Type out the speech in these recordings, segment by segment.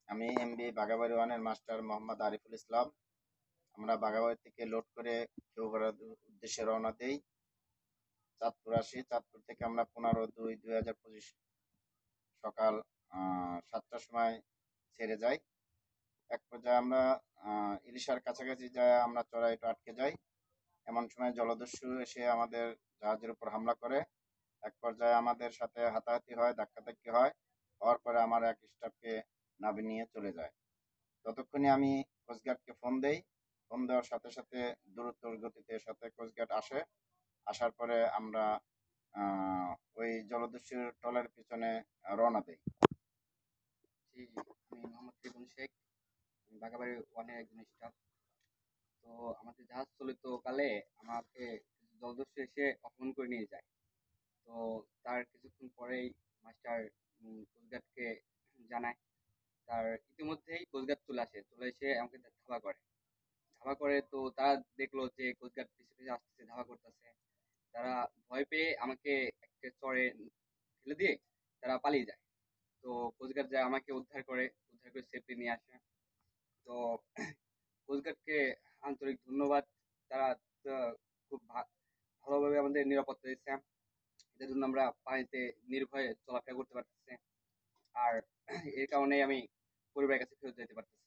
আমি এমবি বাঘাবাড়ি ওয়ানের মাস্টার মোহাম্মদ আরিফুল ইসলাম। আমরা বাঘাবাড়ি থেকে লোড করে কেউপাড়ার উদ্দেশ্যে রওনা দেই। চাঁদপুর আসি। চাঁদপুর থেকে আমরা 15/2/2025 সকাল 7টার সময় ছেড়ে যাই। এক পর্যায়ে আমরা ইলিশার কাছাকাছি যায় আমরা চড়াই একটু আটকে যাই। এমন সময় জলদস্যু এসে আমাদের জাহাজের উপর হামলা করে। এক পর্যায়ে আমাদের সাথে হাতাহাতি হয়, ধাক্কাধাক্কি হয়। হওয়ার পরে আমার এক স্টাফকে নামিয়ে নিয়ে চলে যায়। ততক্ষণে আমি কোস্টগার্ডকে ফোন দেই। ফোন দেওয়ার সাথে সাথে দ্রুত গতিতে সাথে কোস্টগার্ড আসে। আসার পরে আমরা আহ, ওই জলদস্যুর ট্রলার পিছনে রওনা দেই। জি, আমি মোহাম্মদ রিপন শেখ। আমি বাঘাবাড়ি ওয়ানের একজন স্টাফ। তো আমাদের জাহাজ চলিত কালে আমাকে কিছু জলদস্যু এসে অপহরণ করে নিয়ে যায়। তো তার কিছুক্ষণ পরেই মাস্টার কোস্টগার্ডকে জানায়। তার ইতিমধ্যেই কোস্টগার্ড চলে এসে আমাকে ধাওয়া করে। তো তারা দেখলো যে কোস্টগার্ড পিছে পিছে আসতেছে, ধাওয়া করতেছে। তারা ভয় পেয়ে আমাকে একটা চড়ে ফেলে দিয়ে তারা পালিয়ে যায়। তো কোস্টগার্ড যায় আমাকে উদ্ধার করে সেফলি নিয়ে আসে। তো কোস্টগার্ডকে আন্তরিক ধন্যবাদ। তারা খুব ভালোভাবে আমাদের নিরাপত্তা দিচ্ছে। এদের জন্য আমরা পানিতে নির্ভয়ে চলাফেরা করতে পারতেছি। আর এর কারণে আমি পরিবারের কাছে ফেরত যেতে পারতেছি।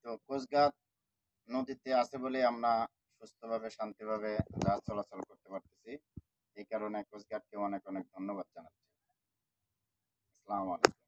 তো কোস্টগার্ড নদীতে আছে বলে আমরা সুস্থভাবে শান্তিভাবে জাহাজ চলাচল করতে পারতেছি। এই কারণে কোস্টগার্ডকে অনেক অনেক ধন্যবাদ জানাচ্ছি। আসসালামু আলাইকুম।